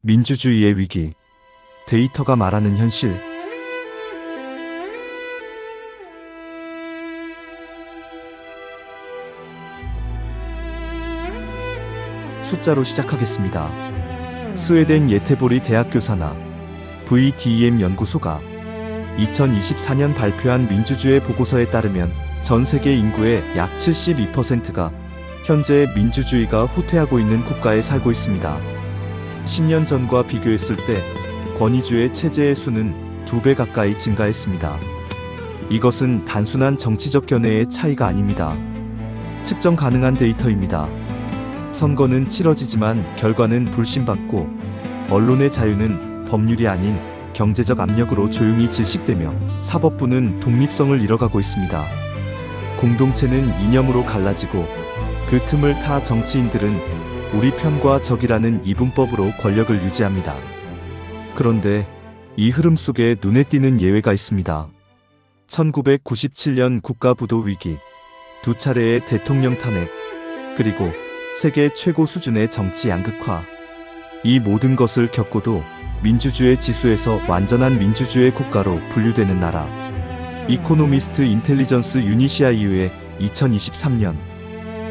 민주주의의 위기. 데이터가 말하는 현실. 숫자로 시작하겠습니다. 스웨덴 예테보리 대학교 산하 VDEM 연구소가 2024년 발표한 민주주의 보고서에 따르면 전 세계 인구의 약 72%가 현재 민주주의가 후퇴하고 있는 국가에 살고 있습니다. 10년 전과 비교했을 때 권위주의 체제의 수는 2배 가까이 증가했습니다. 이것은 단순한 정치적 견해의 차이가 아닙니다. 측정 가능한 데이터입니다. 선거는 치러지지만 결과는 불신받고, 언론의 자유는 법률이 아닌 경제적 압력으로 조용히 질식되며, 사법부는 독립성을 잃어가고 있습니다. 공동체는 이념으로 갈라지고, 그 틈을 타 정치인들은 우리 편과 적이라는 이분법으로 권력을 유지합니다. 그런데 이 흐름 속에 눈에 띄는 예외가 있습니다. 1997년 국가부도 위기, 2차례의 대통령 탄핵, 그리고 세계 최고 수준의 정치 양극화. 이 모든 것을 겪고도 민주주의 지수에서 완전한 민주주의 국가로 분류되는 나라. 이코노미스트 인텔리전스 유니시아 이후에 2023년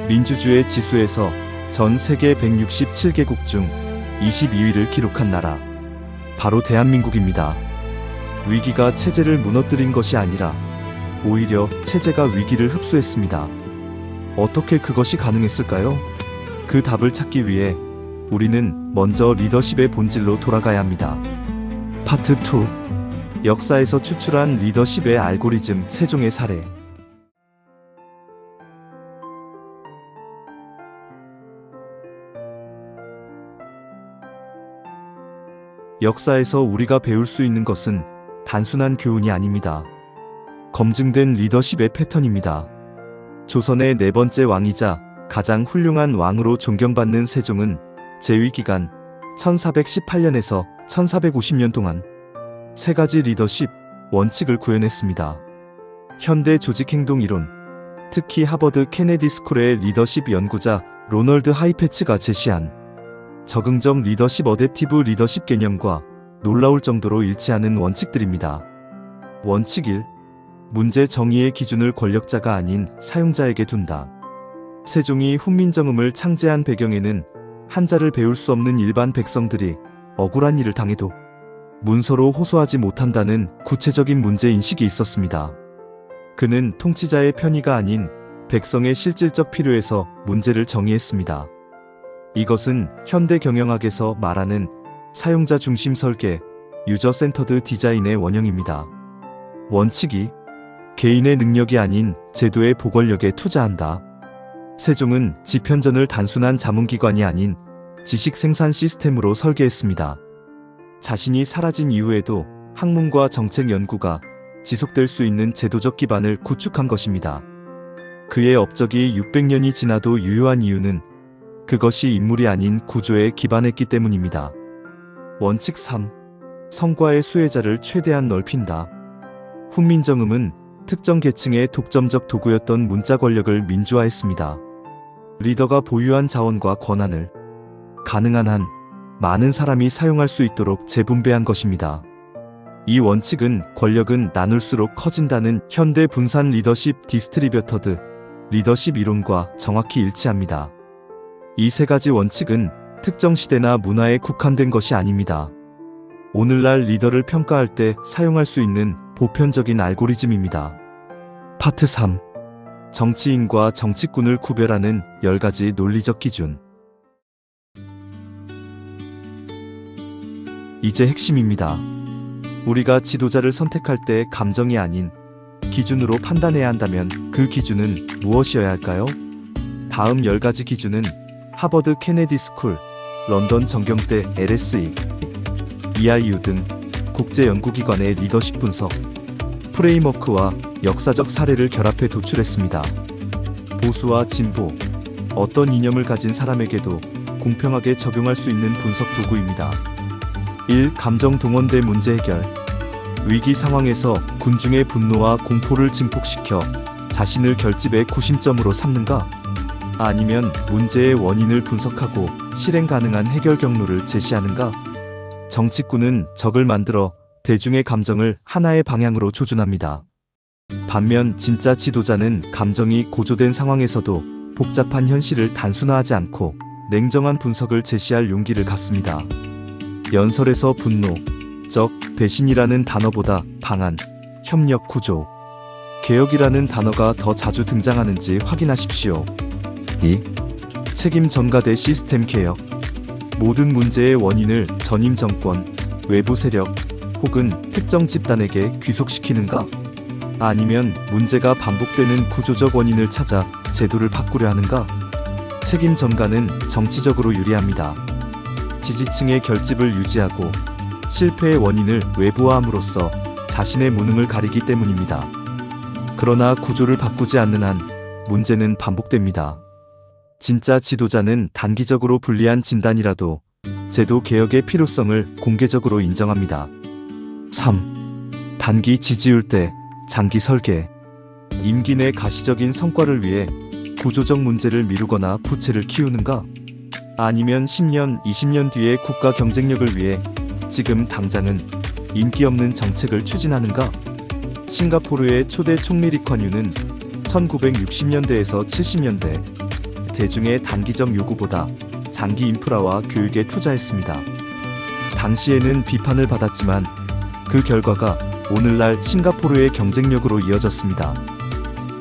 민주주의 지수에서 전 세계 167개국 중 22위를 기록한 나라. 바로 대한민국입니다. 위기가 체제를 무너뜨린 것이 아니라 오히려 체제가 위기를 흡수했습니다. 어떻게 그것이 가능했을까요? 그 답을 찾기 위해 우리는 먼저 리더십의 본질로 돌아가야 합니다. 파트 2. 역사에서 추출한 리더십의 알고리즘 세종의 사례. 역사에서 우리가 배울 수 있는 것은 단순한 교훈이 아닙니다. 검증된 리더십의 패턴입니다. 조선의 4번째 왕이자 가장 훌륭한 왕으로 존경받는 세종은 재위기간 1418년에서 1450년 동안 3가지 리더십 원칙을 구현했습니다. 현대 조직행동이론, 특히 하버드 케네디 스쿨의 리더십 연구자 로널드 하이패츠가 제시한 적응적 리더십 어댑티브 리더십 개념과 놀라울 정도로 일치하는 원칙들입니다. 원칙 1. 문제 정의의 기준을 권력자가 아닌 사용자에게 둔다. 세종이 훈민정음을 창제한 배경에는 한자를 배울 수 없는 일반 백성들이 억울한 일을 당해도 문서로 호소하지 못한다는 구체적인 문제인식이 있었습니다. 그는 통치자의 편의가 아닌 백성의 실질적 필요에서 문제를 정의했습니다. 이것은 현대 경영학에서 말하는 사용자 중심 설계, 유저 센터드 디자인의 원형입니다. 원칙 2. 개인의 능력이 아닌 제도의 보궐력에 투자한다. 세종은 집현전을 단순한 자문기관이 아닌 지식 생산 시스템으로 설계했습니다. 자신이 사라진 이후에도 학문과 정책 연구가 지속될 수 있는 제도적 기반을 구축한 것입니다. 그의 업적이 600년이 지나도 유효한 이유는 그것이 인물이 아닌 구조에 기반했기 때문입니다. 원칙 3. 성과의 수혜자를 최대한 넓힌다. 훈민정음은 특정 계층의 독점적 도구였던 문자 권력을 민주화했습니다. 리더가 보유한 자원과 권한을 가능한 한 많은 사람이 사용할 수 있도록 재분배한 것입니다. 이 원칙은 권력은 나눌수록 커진다는 현대 분산 리더십 디스트리뷰터드 리더십 이론과 정확히 일치합니다. 이 3가지 원칙은 특정 시대나 문화에 국한된 것이 아닙니다. 오늘날 리더를 평가할 때 사용할 수 있는 보편적인 알고리즘입니다. 파트 3. 정치인과 정치꾼을 구별하는 10가지 논리적 기준. 이제 핵심입니다. 우리가 지도자를 선택할 때 감정이 아닌 기준으로 판단해야 한다면 그 기준은 무엇이어야 할까요? 다음 10가지 기준은 하버드 케네디 스쿨, 런던 정경대 LSE, EIU 등 국제연구기관의 리더십 분석, 프레임워크와 역사적 사례를 결합해 도출했습니다. 보수와 진보, 어떤 이념을 가진 사람에게도 공평하게 적용할 수 있는 분석 도구입니다. 1. 감정 동원대 문제 해결. 위기 상황에서 군중의 분노와 공포를 증폭시켜 자신을 결집의 구심점으로 삼는가? 아니면 문제의 원인을 분석하고 실행 가능한 해결 경로를 제시하는가? 정치꾼은 적을 만들어 대중의 감정을 하나의 방향으로 조준합니다. 반면 진짜 지도자는 감정이 고조된 상황에서도 복잡한 현실을 단순화하지 않고 냉정한 분석을 제시할 용기를 갖습니다. 연설에서 분노, 적, 배신이라는 단어보다 방안, 협력 구조, 개혁이라는 단어가 더 자주 등장하는지 확인하십시오. 2. 책임 전가대 시스템 개혁. 모든 문제의 원인을 전임 정권, 외부 세력 혹은 특정 집단에게 귀속시키는가? 아니면 문제가 반복되는 구조적 원인을 찾아 제도를 바꾸려 하는가? 책임 전가는 정치적으로 유리합니다. 지지층의 결집을 유지하고 실패의 원인을 외부화함으로써 자신의 무능을 가리기 때문입니다. 그러나 구조를 바꾸지 않는 한 문제는 반복됩니다. 진짜 지도자는 단기적으로 불리한 진단이라도 제도 개혁의 필요성을 공개적으로 인정합니다. 3. 단기 지지율 대 장기 설계. 임기 내 가시적인 성과를 위해 구조적 문제를 미루거나 부채를 키우는가? 아니면 10년, 20년 뒤의 국가 경쟁력을 위해 지금 당장은 인기 없는 정책을 추진하는가? 싱가포르의 초대 총리 리컨유는 1960년대에서 70년대 대중의 단기적 요구보다 장기 인프라와 교육에 투자했습니다. 당시에는 비판을 받았지만 그 결과가 오늘날 싱가포르의 경쟁력으로 이어졌습니다.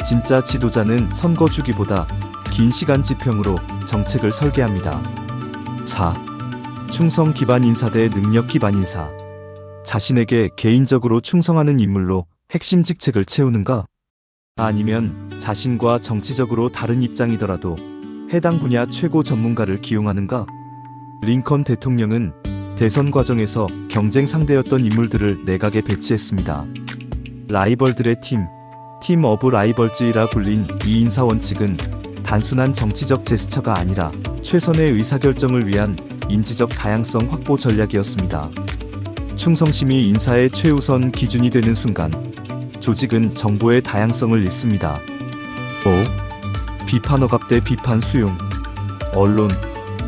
진짜 지도자는 선거 주기보다 긴 시간 지평으로 정책을 설계합니다. 4. 충성 기반 인사 대 능력 기반 인사. 자신에게 개인적으로 충성하는 인물로 핵심 직책을 채우는가? 아니면 자신과 정치적으로 다른 입장이더라도 해당 분야 최고 전문가를 기용하는가? 링컨 대통령은 대선 과정에서 경쟁 상대였던 인물들을 내각에 배치했습니다. 라이벌들의 팀 오브 라이벌즈라 불린 이 인사 원칙은 단순한 정치적 제스처가 아니라 최선의 의사결정을 위한 인지적 다양성 확보 전략이었습니다. 충성심이 인사의 최우선 기준이 되는 순간 조직은 정보의 다양성을 잃습니다. 5. 비판 억압 대 비판 수용. 언론,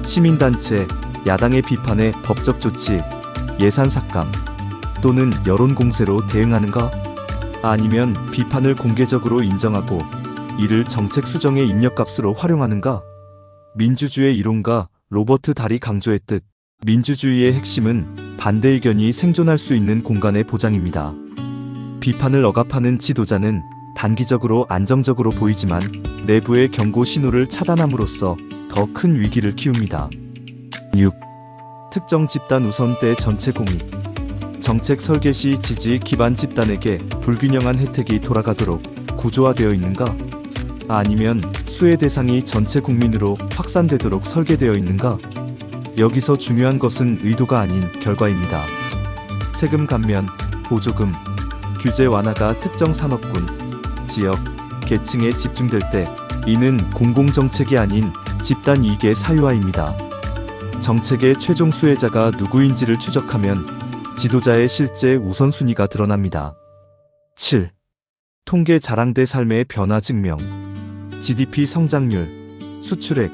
시민단체, 야당의 비판에 법적 조치, 예산 삭감 또는 여론 공세로 대응하는가? 아니면 비판을 공개적으로 인정하고 이를 정책 수정의 입력값으로 활용하는가? 민주주의 이론가 로버트 달이 강조했듯 민주주의의 핵심은 반대 의견이 생존할 수 있는 공간의 보장입니다. 비판을 억압하는 지도자는 단기적으로 안정적으로 보이지만 내부의 경고 신호를 차단함으로써 더 큰 위기를 키웁니다. 6. 특정 집단 우선 대 전체 공익. 정책 설계 시 지지 기반 집단에게 불균형한 혜택이 돌아가도록 구조화되어 있는가? 아니면 수혜 대상이 전체 국민으로 확산되도록 설계되어 있는가? 여기서 중요한 것은 의도가 아닌 결과입니다. 세금 감면, 보조금, 규제 완화가 특정 산업군, 지역, 계층에 집중될 때 이는 공공정책이 아닌 집단 이익의 사유화입니다. 정책의 최종 수혜자가 누구인지를 추적하면 지도자의 실제 우선순위가 드러납니다. 7. 통계 자랑 대 삶의 변화 증명. GDP 성장률, 수출액,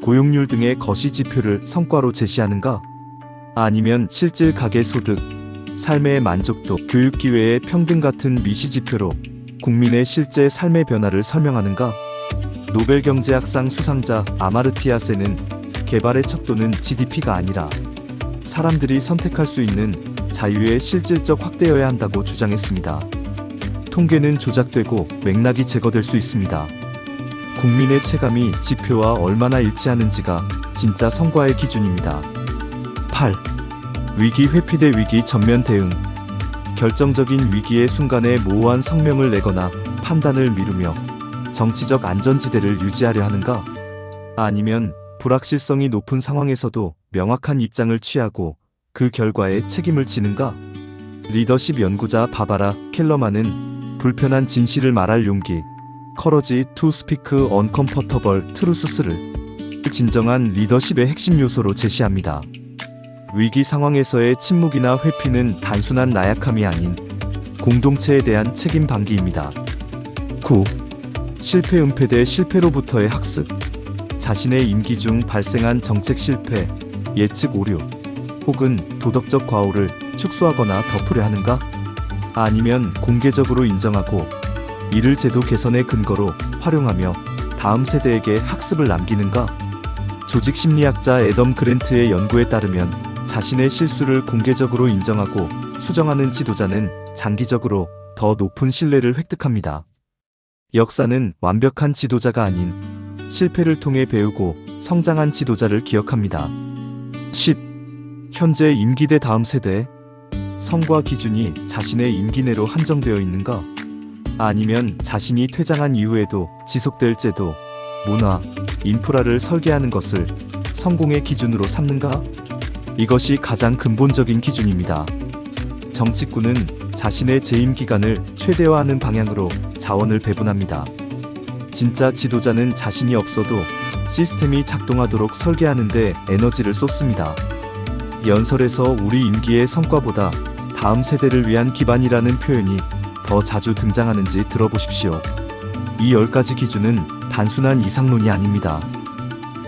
고용률 등의 거시 지표를 성과로 제시하는가? 아니면 실질 가계소득, 삶의 만족도, 교육기회의 평등 같은 미시 지표로 국민의 실제 삶의 변화를 설명하는가? 노벨 경제학상 수상자 아마르티아 센은 개발의 척도는 GDP가 아니라 사람들이 선택할 수 있는 자유의 실질적 확대여야 한다고 주장했습니다. 통계는 조작되고 맥락이 제거될 수 있습니다. 국민의 체감이 지표와 얼마나 일치하는지가 진짜 성과의 기준입니다. 8. 위기 회피 대 위기 전면 대응. 결정적인 위기의 순간에 모호한 성명을 내거나 판단을 미루며 정치적 안전지대를 유지하려 하는가? 아니면 불확실성이 높은 상황에서도 명확한 입장을 취하고 그 결과에 책임을 지는가? 리더십 연구자 바바라 켈러만은 불편한 진실을 말할 용기, Courage to Speak Uncomfortable Truths를 진정한 리더십의 핵심 요소로 제시합니다. 위기 상황에서의 침묵이나 회피는 단순한 나약함이 아닌 공동체에 대한 책임 방기입니다. 9. 실패 은폐 대 실패로부터의 학습. 자신의 임기 중 발생한 정책 실패, 예측 오류, 혹은 도덕적 과오를 축소하거나 덮으려 하는가? 아니면 공개적으로 인정하고 이를 제도 개선의 근거로 활용하며 다음 세대에게 학습을 남기는가? 조직 심리학자 애덤 그랜트의 연구에 따르면 자신의 실수를 공개적으로 인정하고 수정하는 지도자는 장기적으로 더 높은 신뢰를 획득합니다. 역사는 완벽한 지도자가 아닌 실패를 통해 배우고 성장한 지도자를 기억합니다. 10. 현재 임기대 다음 세대. 성과 기준이 자신의 임기 내로 한정되어 있는가? 아니면 자신이 퇴장한 이후에도 지속될 제도, 문화, 인프라를 설계하는 것을 성공의 기준으로 삼는가? 이것이 가장 근본적인 기준입니다. 정치꾼은 자신의 재임 기간을 최대화하는 방향으로 자원을 배분합니다. 진짜 지도자는 자신이 없어도 시스템이 작동하도록 설계하는 데 에너지를 쏟습니다. 연설에서 우리 임기의 성과보다 다음 세대를 위한 기반이라는 표현이 더 자주 등장하는지 들어보십시오. 이 10가지 기준은 단순한 이상론이 아닙니다.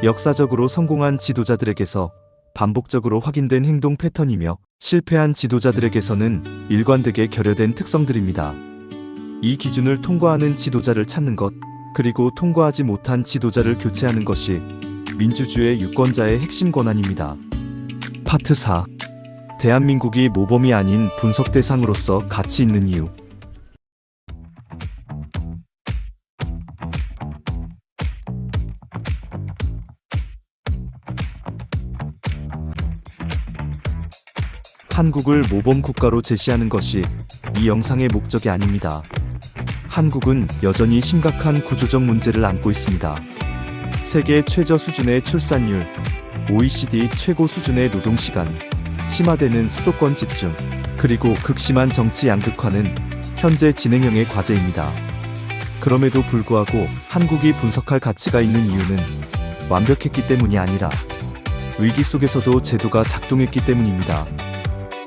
역사적으로 성공한 지도자들에게서 반복적으로 확인된 행동 패턴이며 실패한 지도자들에게서는 일관되게 결여된 특성들입니다. 이 기준을 통과하는 지도자를 찾는 것, 그리고 통과하지 못한 지도자를 교체하는 것이 민주주의 유권자의 핵심 권한입니다. 파트 4. 대한민국이 모범이 아닌 분석 대상으로서 가치 있는 이유. 한국을 모범 국가로 제시하는 것이 이 영상의 목적이 아닙니다. 한국은 여전히 심각한 구조적 문제를 안고 있습니다. 세계 최저 수준의 출산율, OECD 최고 수준의 노동시간, 심화되는 수도권 집중, 그리고 극심한 정치 양극화는 현재 진행형의 과제입니다. 그럼에도 불구하고 한국이 분석할 가치가 있는 이유는 완벽했기 때문이 아니라 위기 속에서도 제도가 작동했기 때문입니다.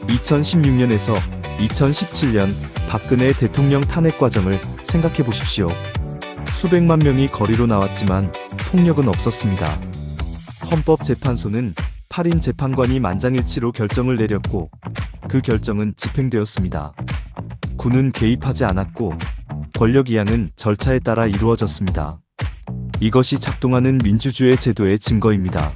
2016년에서 2017년 박근혜 대통령 탄핵 과정을 생각해 보십시오. 수백만 명이 거리로 나왔지만 폭력은 없었습니다. 헌법재판소는 8인 재판관이 만장일치로 결정을 내렸고 그 결정은 집행되었습니다. 군은 개입하지 않았고 권력 이양은 절차에 따라 이루어졌습니다. 이것이 작동하는 민주주의 제도의 증거입니다.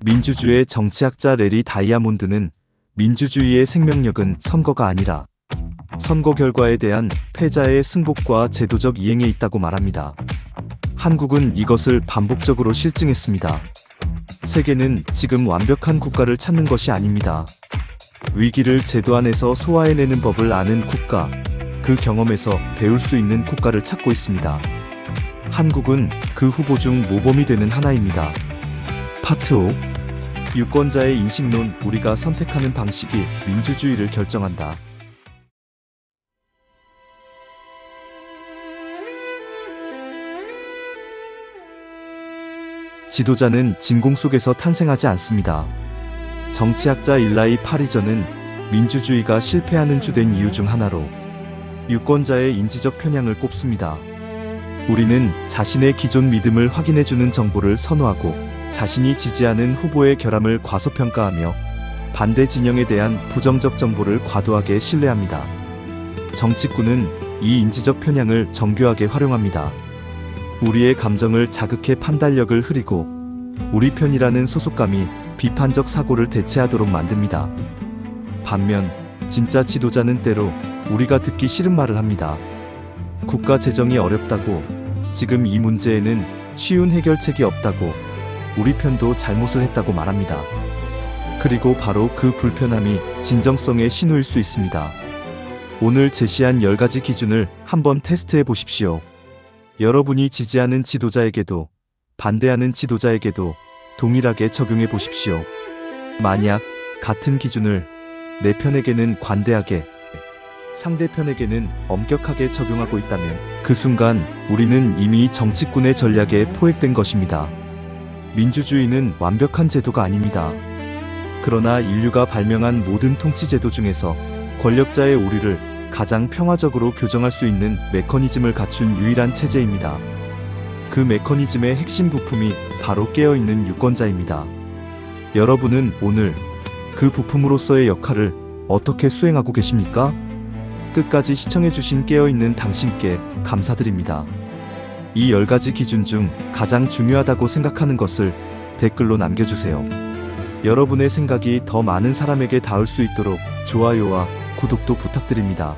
민주주의 정치학자 레리 다이아몬드는 민주주의의 생명력은 선거가 아니라 선거 결과에 대한 패자의 승복과 제도적 이행에 있다고 말합니다. 한국은 이것을 반복적으로 실증했습니다. 세계는 지금 완벽한 국가를 찾는 것이 아닙니다. 위기를 제도 안에서 소화해내는 법을 아는 국가, 그 경험에서 배울 수 있는 국가를 찾고 있습니다. 한국은 그 후보 중 모범이 되는 하나입니다. 파트 5. 유권자의 인식론. 우리가 선택하는 방식이 민주주의를 결정한다. 지도자는 진공 속에서 탄생하지 않습니다. 정치학자 일라이 파리저는 민주주의가 실패하는 주된 이유 중 하나로 유권자의 인지적 편향을 꼽습니다. 우리는 자신의 기존 믿음을 확인해주는 정보를 선호하고 자신이 지지하는 후보의 결함을 과소평가하며 반대 진영에 대한 부정적 정보를 과도하게 신뢰합니다. 정치꾼은 이 인지적 편향을 정교하게 활용합니다. 우리의 감정을 자극해 판단력을 흐리고 우리 편이라는 소속감이 비판적 사고를 대체하도록 만듭니다. 반면 진짜 지도자는 때로 우리가 듣기 싫은 말을 합니다. 국가 재정이 어렵다고, 지금 이 문제에는 쉬운 해결책이 없다고, 우리 편도 잘못을 했다고 말합니다. 그리고 바로 그 불편함이 진정성의 신호일 수 있습니다. 오늘 제시한 10가지 기준을 한번 테스트해 보십시오. 여러분이 지지하는 지도자에게도 반대하는 지도자에게도 동일하게 적용해 보십시오. 만약 같은 기준을 내 편에게는 관대하게, 상대편에게는 엄격하게 적용하고 있다면 그 순간 우리는 이미 정치꾼의 전략에 포획된 것입니다. 민주주의는 완벽한 제도가 아닙니다. 그러나 인류가 발명한 모든 통치제도 중에서 권력자의 오류를 가장 평화적으로 교정할 수 있는 메커니즘을 갖춘 유일한 체제입니다. 그 메커니즘의 핵심 부품이 바로 깨어있는 유권자입니다. 여러분은 오늘 그 부품으로서의 역할을 어떻게 수행하고 계십니까? 끝까지 시청해주신 깨어있는 당신께 감사드립니다. 이 10가지 기준 중 가장 중요하다고 생각하는 것을 댓글로 남겨주세요. 여러분의 생각이 더 많은 사람에게 닿을 수 있도록 좋아요와 구독도 부탁드립니다.